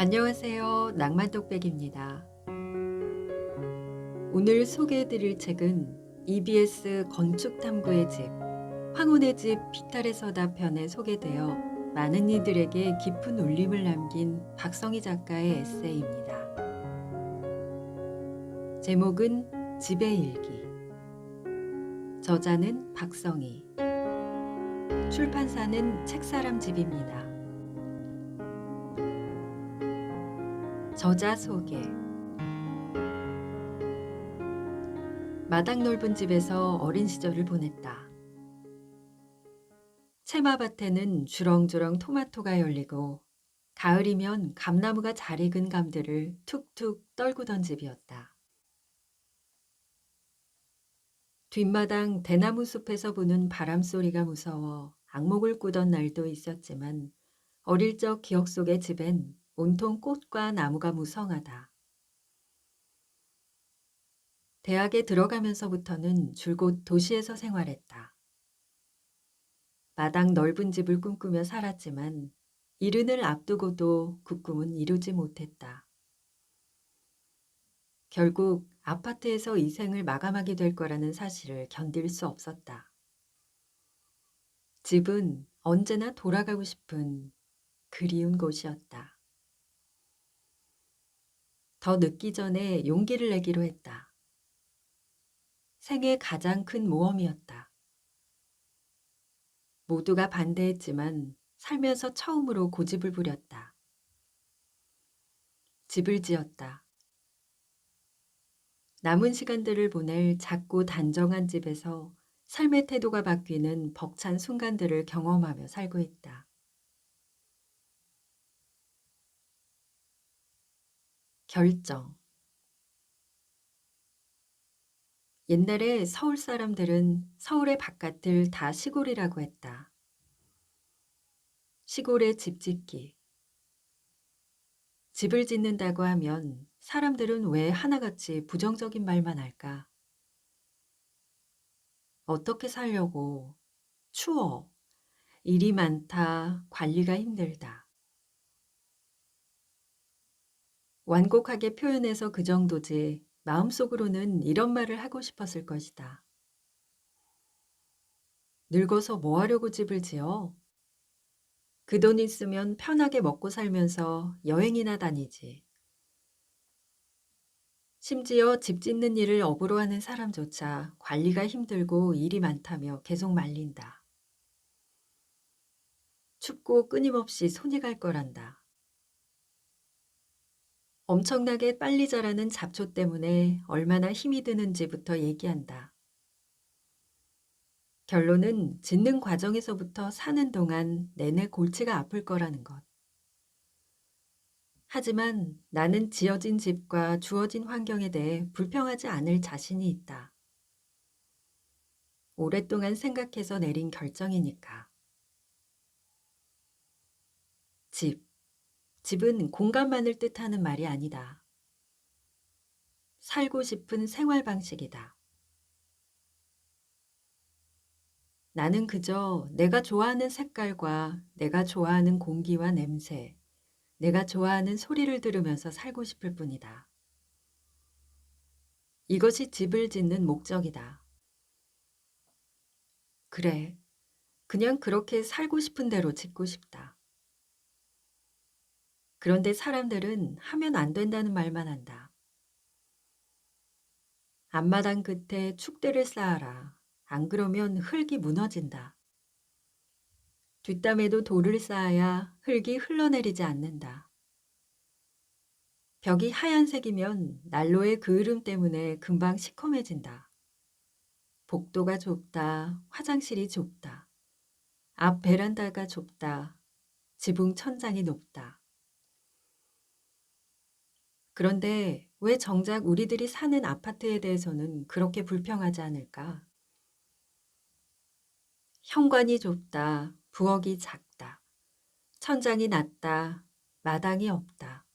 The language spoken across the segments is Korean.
안녕하세요. 낭만독백입니다. 오늘 소개해드릴 책은 EBS 건축탐구의 집, 황혼의 집 비탈의 편에 소개되어 많은 이들에게 깊은 울림을 남긴 박성희 작가의 에세이입니다. 제목은 집의 일기. 저자는 박성희. 출판사는 책사람 집입니다. 저자 소개. 마당 넓은 집에서 어린 시절을 보냈다. 채마밭에는 주렁주렁 토마토가 열리고 가을이면 감나무가 잘 익은 감들을 툭툭 떨구던 집이었다. 뒷마당 대나무 숲에서 부는 바람소리가 무서워 악목을 꾸던 날도 있었지만 어릴 적 기억 속의 집엔 온통 꽃과 나무가 무성하다. 대학에 들어가면서부터는 줄곧 도시에서 생활했다. 마당 넓은 집을 꿈꾸며 살았지만 이른을 앞두고도 그 꿈은 이루지 못했다. 결국 아파트에서 이 생을 마감하게 될 거라는 사실을 견딜 수 없었다. 집은 언제나 돌아가고 싶은 그리운 곳이었다. 더 늦기 전에 용기를 내기로 했다. 생애 가장 큰 모험이었다. 모두가 반대했지만 살면서 처음으로 고집을 부렸다. 집을 지었다. 남은 시간들을 보낼 작고 단정한 집에서 삶의 태도가 바뀌는 벅찬 순간들을 경험하며 살고 있다. 결정. 옛날에 서울 사람들은 서울의 바깥을 다 시골이라고 했다. 시골에 집 짓기. 집을 짓는다고 하면 사람들은 왜 하나같이 부정적인 말만 할까? 어떻게 살려고? 추워. 일이 많다. 관리가 힘들다. 완곡하게 표현해서 그 정도지 마음속으로는 이런 말을 하고 싶었을 것이다. 늙어서 뭐 하려고 집을 지어? 그 돈 있으면 편하게 먹고 살면서 여행이나 다니지. 심지어 집 짓는 일을 업으로 하는 사람조차 관리가 힘들고 일이 많다며 계속 말린다. 춥고 끊임없이 손이 갈 거란다. 엄청나게 빨리 자라는 잡초 때문에 얼마나 힘이 드는지부터 얘기한다. 결론은 짓는 과정에서부터 사는 동안 내내 골치가 아플 거라는 것. 하지만 나는 지어진 집과 주어진 환경에 대해 불평하지 않을 자신이 있다. 오랫동안 생각해서 내린 결정이니까. 집. 집은 공간만을 뜻하는 말이 아니다. 살고 싶은 생활 방식이다. 나는 그저 내가 좋아하는 색깔과 내가 좋아하는 공기와 냄새, 내가 좋아하는 소리를 들으면서 살고 싶을 뿐이다. 이것이 집을 짓는 목적이다. 그래, 그냥 그렇게 살고 싶은 대로 짓고 싶다. 그런데 사람들은 하면 안 된다는 말만 한다. 앞마당 끝에 축대를 쌓아라. 안 그러면 흙이 무너진다. 뒷담에도 돌을 쌓아야 흙이 흘러내리지 않는다. 벽이 하얀색이면 난로의 그을음 때문에 금방 시커매진다. 복도가 좁다. 화장실이 좁다. 앞 베란다가 좁다. 지붕 천장이 높다. 그런데 왜 정작 우리들이 사는 아파트에 대해서는 그렇게 불평하지 않을까? 현관이 좁다. 부엌이 작다. 천장이 낮다. 마당이 없다.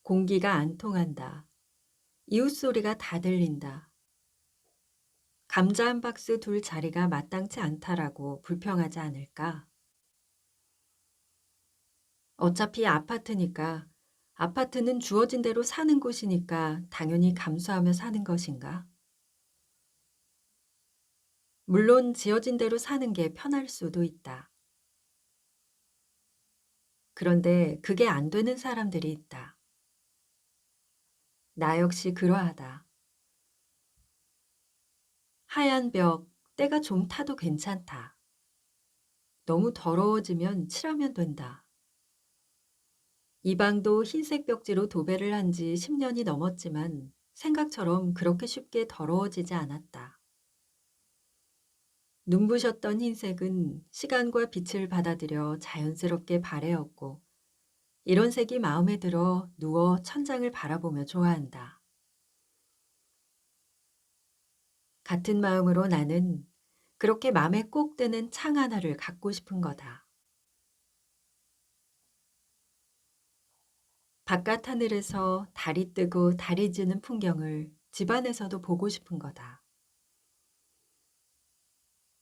공기가 안 통한다. 이웃 소리가 다 들린다. 감자 한 박스 둘 자리가 마땅치 않다라고 불평하지 않을까? 어차피 아파트니까 아파트는 주어진 대로 사는 곳이니까 당연히 감수하며 사는 것인가? 물론 지어진 대로 사는 게 편할 수도 있다. 그런데 그게 안 되는 사람들이 있다. 나 역시 그러하다. 하얀 벽, 때가 좀 타도 괜찮다. 너무 더러워지면 칠하면 된다. 이 방도 흰색 벽지로 도배를 한 지 10년이 넘었지만 생각처럼 그렇게 쉽게 더러워지지 않았다. 눈부셨던 흰색은 시간과 빛을 받아들여 자연스럽게 발해었고 이런 색이 마음에 들어 누워 천장을 바라보며 좋아한다. 같은 마음으로 나는 그렇게 맘에 꼭 드는 창 하나를 갖고 싶은 거다. 바깥 하늘에서 달이 뜨고 달이 지는 풍경을 집안에서도 보고 싶은 거다.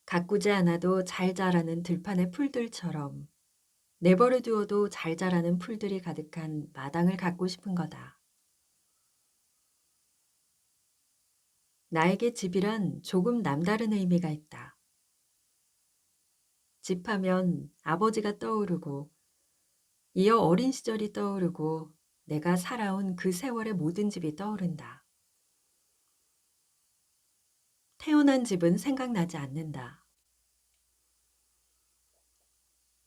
가꾸지 않아도 잘 자라는 들판의 풀들처럼 내버려 두어도 잘 자라는 풀들이 가득한 마당을 갖고 싶은 거다. 나에게 집이란 조금 남다른 의미가 있다. 집하면 아버지가 떠오르고 이어 어린 시절이 떠오르고 내가 살아온 그 세월의 모든 집이 떠오른다. 태어난 집은 생각나지 않는다.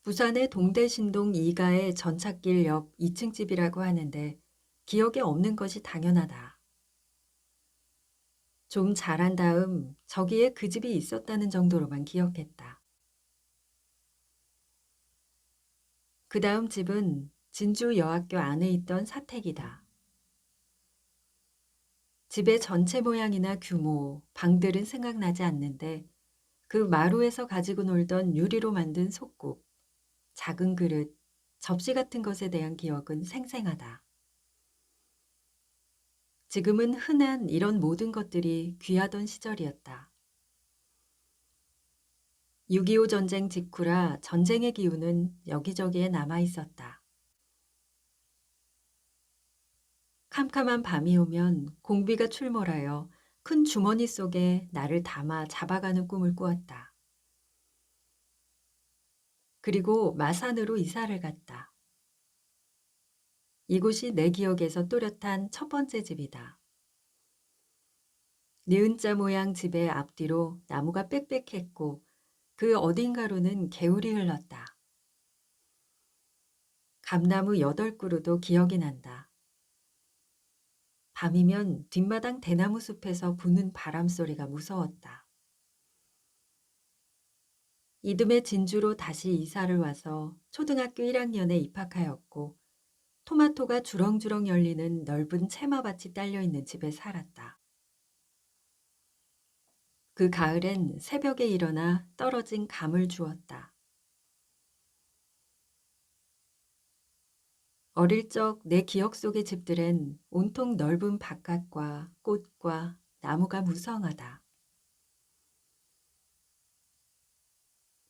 부산의 동대신동 2가의 전찻길 옆 2층 집이라고 하는데 기억에 없는 것이 당연하다. 좀 자란 다음 저기에 그 집이 있었다는 정도로만 기억했다. 그 다음 집은 진주 여학교 안에 있던 사택이다. 집의 전체 모양이나 규모, 방들은 생각나지 않는데 그 마루에서 가지고 놀던 유리로 만든 솥국, 작은 그릇, 접시 같은 것에 대한 기억은 생생하다. 지금은 흔한 이런 모든 것들이 귀하던 시절이었다. 6.25 전쟁 직후라 전쟁의 기운은 여기저기에 남아 있었다. 캄캄한 밤이 오면 공비가 출몰하여 큰 주머니 속에 나를 담아 잡아가는 꿈을 꾸었다. 그리고 마산으로 이사를 갔다. 이곳이 내 기억에서 또렷한 첫 번째 집이다. 니은자 모양 집의 앞뒤로 나무가 빽빽했고 그 어딘가로는 개울이 흘렀다. 감나무 8그루도 기억이 난다. 밤이면 뒷마당 대나무 숲에서 부는 바람 소리가 무서웠다. 이듬해 진주로 다시 이사를 와서 초등학교 1학년에 입학하였고 토마토가 주렁주렁 열리는 넓은 채마밭이 딸려 있는 집에 살았다. 그 가을엔 새벽에 일어나 떨어진 감을 주웠다. 어릴 적 내 기억 속의 집들엔 온통 넓은 바깥과 꽃과 나무가 무성하다.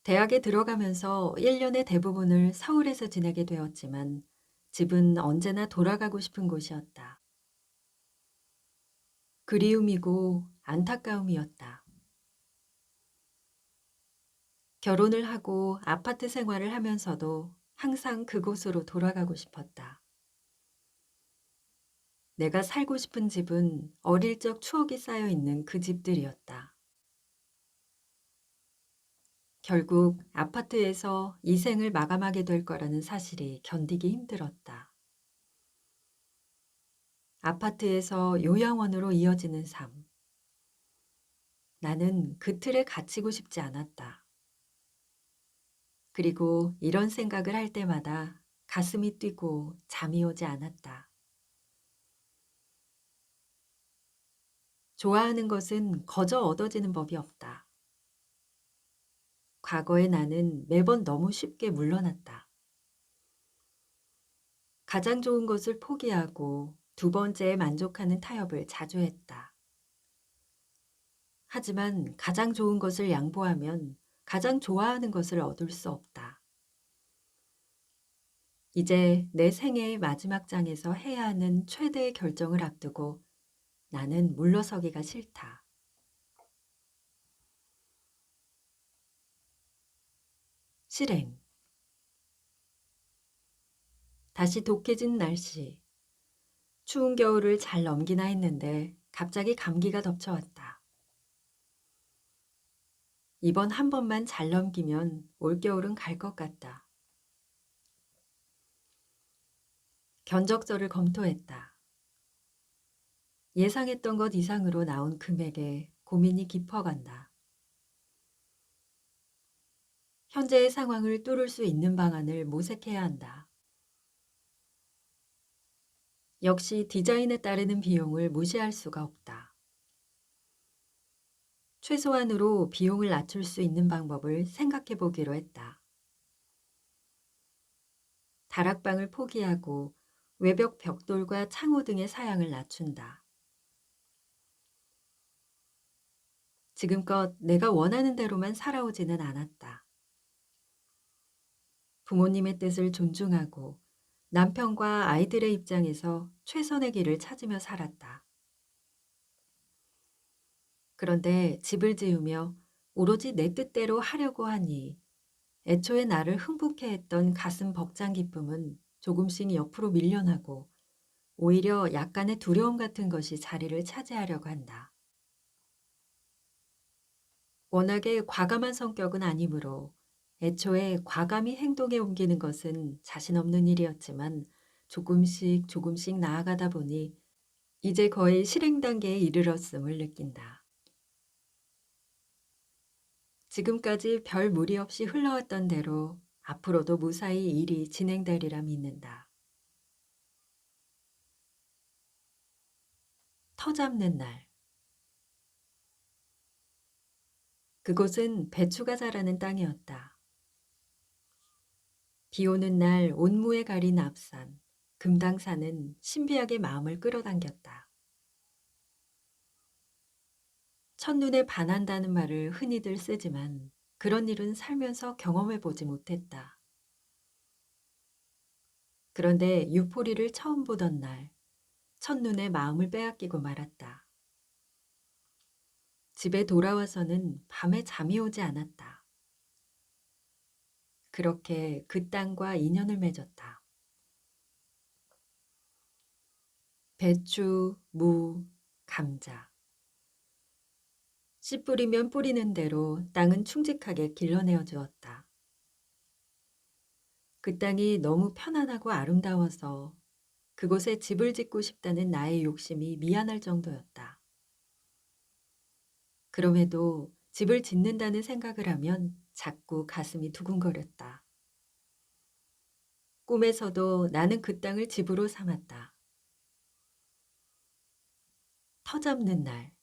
대학에 들어가면서 1년의 대부분을 서울에서 지내게 되었지만 집은 언제나 돌아가고 싶은 곳이었다. 그리움이고 안타까움이었다. 결혼을 하고 아파트 생활을 하면서도 항상 그곳으로 돌아가고 싶었다. 내가 살고 싶은 집은 어릴 적 추억이 쌓여 있는 그 집들이었다. 결국 아파트에서 이 생을 마감하게 될 거라는 사실이 견디기 힘들었다. 아파트에서 요양원으로 이어지는 삶. 나는 그 틀에 갇히고 싶지 않았다. 그리고 이런 생각을 할 때마다 가슴이 뛰고 잠이 오지 않았다. 좋아하는 것은 거저 얻어지는 법이 없다. 과거의 나는 매번 너무 쉽게 물러났다. 가장 좋은 것을 포기하고 두 번째에 만족하는 타협을 자주 했다. 하지만 가장 좋은 것을 양보하면 가장 좋아하는 것을 얻을 수 없다. 이제 내 생애의 마지막 장에서 해야 하는 최대의 결정을 앞두고 나는 물러서기가 싫다. 실행. 다시 독해진 날씨. 추운 겨울을 잘 넘기나 했는데 갑자기 감기가 덮쳐왔다. 이번 한 번만 잘 넘기면 올겨울은 갈 것 같다. 견적서를 검토했다. 예상했던 것 이상으로 나온 금액에 고민이 깊어간다. 현재의 상황을 뚫을 수 있는 방안을 모색해야 한다. 역시 디자인에 따르는 비용을 무시할 수가 없다. 최소한으로 비용을 낮출 수 있는 방법을 생각해 보기로 했다. 다락방을 포기하고 외벽 벽돌과 창호 등의 사양을 낮춘다. 지금껏 내가 원하는 대로만 살아오지는 않았다. 부모님의 뜻을 존중하고 남편과 아이들의 입장에서 최선의 길을 찾으며 살았다. 그런데 집을 지으며 오로지 내 뜻대로 하려고 하니 애초에 나를 흥분케 했던 가슴 벅찬 기쁨은 조금씩 옆으로 밀려나고 오히려 약간의 두려움 같은 것이 자리를 차지하려고 한다. 워낙에 과감한 성격은 아니므로 애초에 과감히 행동에 옮기는 것은 자신 없는 일이었지만 조금씩 조금씩 나아가다 보니 이제 거의 실행 단계에 이르렀음을 느낀다. 지금까지 별 무리 없이 흘러왔던 대로 앞으로도 무사히 일이 진행되리라 믿는다. 터 잡는 날. 그곳은 배추가 자라는 땅이었다. 비 오는 날 온무에 가린 앞산, 금당산은 신비하게 마음을 끌어당겼다. 첫눈에 반한다는 말을 흔히들 쓰지만 그런 일은 살면서 경험해 보지 못했다. 그런데 유포리를 처음 보던 날, 첫눈에 마음을 빼앗기고 말았다. 집에 돌아와서는 밤에 잠이 오지 않았다. 그렇게 그 땅과 인연을 맺었다. 배추, 무, 감자. 씨 뿌리면 뿌리는 대로 땅은 충직하게 길러내어 주었다. 그 땅이 너무 편안하고 아름다워서 그곳에 집을 짓고 싶다는 나의 욕심이 미안할 정도였다. 그럼에도 집을 짓는다는 생각을 하면 자꾸 가슴이 두근거렸다. 꿈에서도 나는 그 땅을 집으로 삼았다. 터 잡는 날.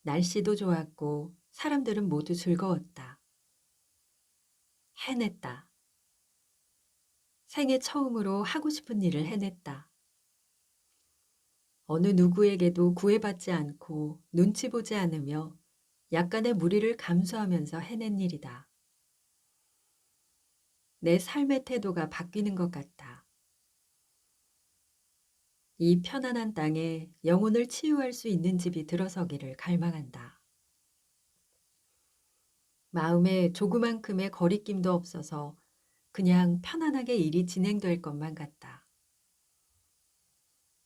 날씨도 좋았고 사람들은 모두 즐거웠다. 해냈다. 생애 처음으로 하고 싶은 일을 해냈다. 어느 누구에게도 구애받지 않고 눈치 보지 않으며 약간의 무리를 감수하면서 해낸 일이다. 내 삶의 태도가 바뀌는 것 같다. 이 편안한 땅에 영혼을 치유할 수 있는 집이 들어서기를 갈망한다. 마음에 조그만큼의 거리낌도 없어서 그냥 편안하게 일이 진행될 것만 같다.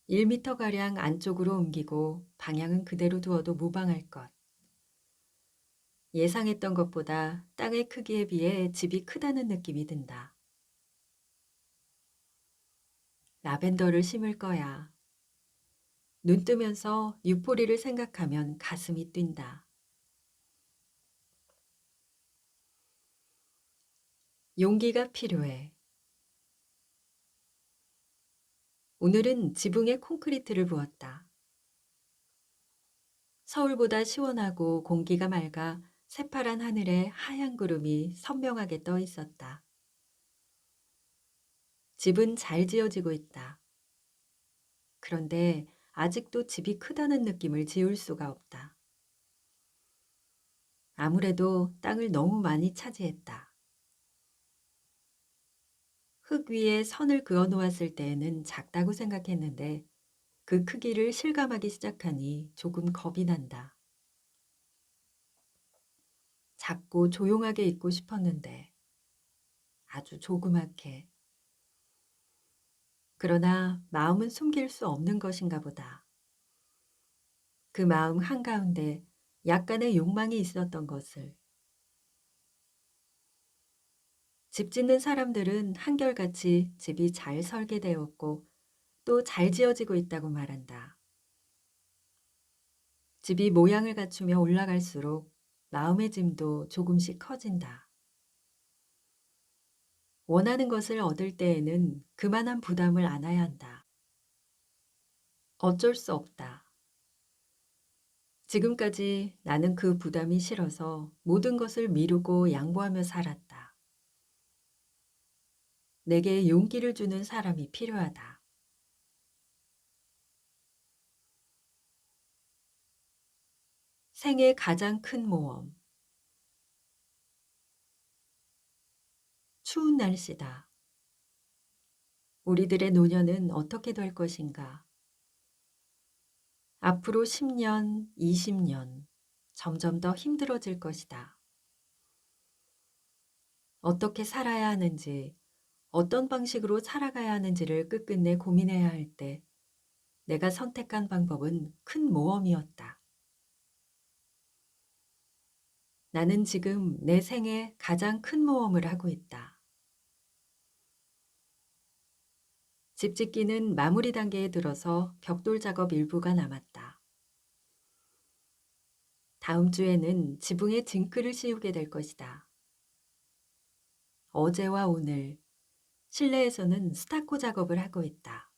1미터가량 안쪽으로 옮기고 방향은 그대로 두어도 무방할 것. 예상했던 것보다 땅의 크기에 비해 집이 크다는 느낌이 든다. 라벤더를 심을 거야. 눈 뜨면서 유포리를 생각하면 가슴이 뛴다. 용기가 필요해. 오늘은 지붕에 콘크리트를 부었다. 서울보다 시원하고 공기가 맑아 새파란 하늘에 하얀 구름이 선명하게 떠 있었다. 집은 잘 지어지고 있다. 그런데 아직도 집이 크다는 느낌을 지울 수가 없다. 아무래도 땅을 너무 많이 차지했다. 흙 위에 선을 그어 놓았을 때에는 작다고 생각했는데 그 크기를 실감하기 시작하니 조금 겁이 난다. 작고 조용하게 있고 싶었는데 아주 조그맣게. 그러나 마음은 숨길 수 없는 것인가 보다. 그 마음 한가운데 약간의 욕망이 있었던 것을. 집 짓는 사람들은 한결같이 집이 잘 설계되었고 또 잘 지어지고 있다고 말한다. 집이 모양을 갖추며 올라갈수록 마음의 짐도 조금씩 커진다. 원하는 것을 얻을 때에는 그만한 부담을 안아야 한다. 어쩔 수 없다. 지금까지 나는 그 부담이 싫어서 모든 것을 미루고 양보하며 살았다. 내게 용기를 주는 사람이 필요하다. 생애 가장 큰 모험. 추운 날씨다. 우리들의 노년은 어떻게 될 것인가? 앞으로 10년, 20년, 점점 더 힘들어질 것이다. 어떻게 살아야 하는지, 어떤 방식으로 살아가야 하는지를 끝끝내 고민해야 할 때, 내가 선택한 방법은 큰 모험이었다. 나는 지금 내 생애 가장 큰 모험을 하고 있다. 집 짓기는 마무리 단계에 들어서 벽돌 작업 일부가 남았다. 다음 주에는 지붕에 징크를 씌우게 될 것이다. 어제와 오늘, 실내에서는 스타코 작업을 하고 있다.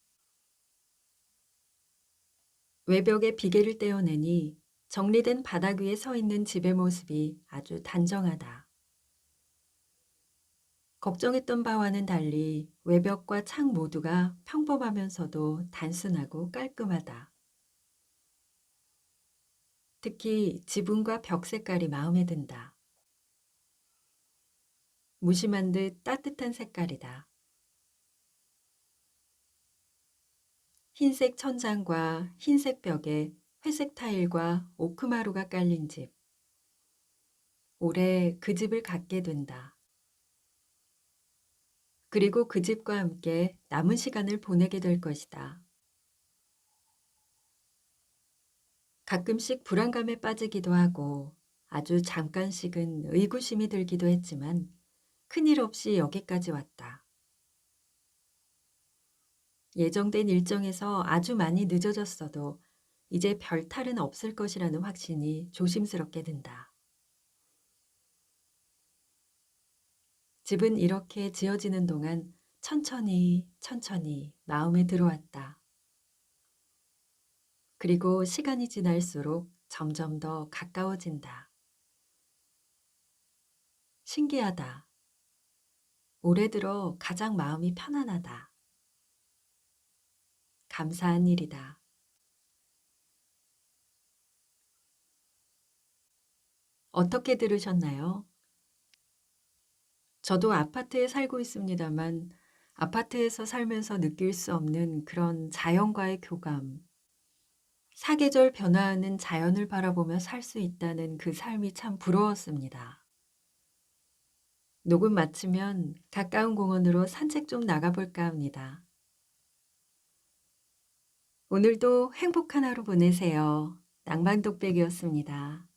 외벽에 비계를 떼어내니 정리된 바닥 위에 서 있는 집의 모습이 아주 단정하다. 걱정했던 바와는 달리 외벽과 창 모두가 평범하면서도 단순하고 깔끔하다. 특히 지붕과 벽 색깔이 마음에 든다. 무심한 듯 따뜻한 색깔이다. 흰색 천장과 흰색 벽에 회색 타일과 오크마루가 깔린 집. 올해 그 집을 갖게 된다. 그리고 그 집과 함께 남은 시간을 보내게 될 것이다. 가끔씩 불안감에 빠지기도 하고 아주 잠깐씩은 의구심이 들기도 했지만 큰일 없이 여기까지 왔다. 예정된 일정에서 아주 많이 늦어졌어도 이제 별 탈은 없을 것이라는 확신이 조심스럽게 든다. 집은 이렇게 지어지는 동안 천천히 천천히 마음에 들어왔다. 그리고 시간이 지날수록 점점 더 가까워진다. 신기하다. 올해 들어 가장 마음이 편안하다. 감사한 일이다. 어떻게 들으셨나요? 저도 아파트에 살고 있습니다만 아파트에서 살면서 느낄 수 없는 그런 자연과의 교감, 사계절 변화하는 자연을 바라보며 살 수 있다는 그 삶이 참 부러웠습니다. 녹음 마치면 가까운 공원으로 산책 좀 나가볼까 합니다. 오늘도 행복한 하루 보내세요. 낭만독백이었습니다.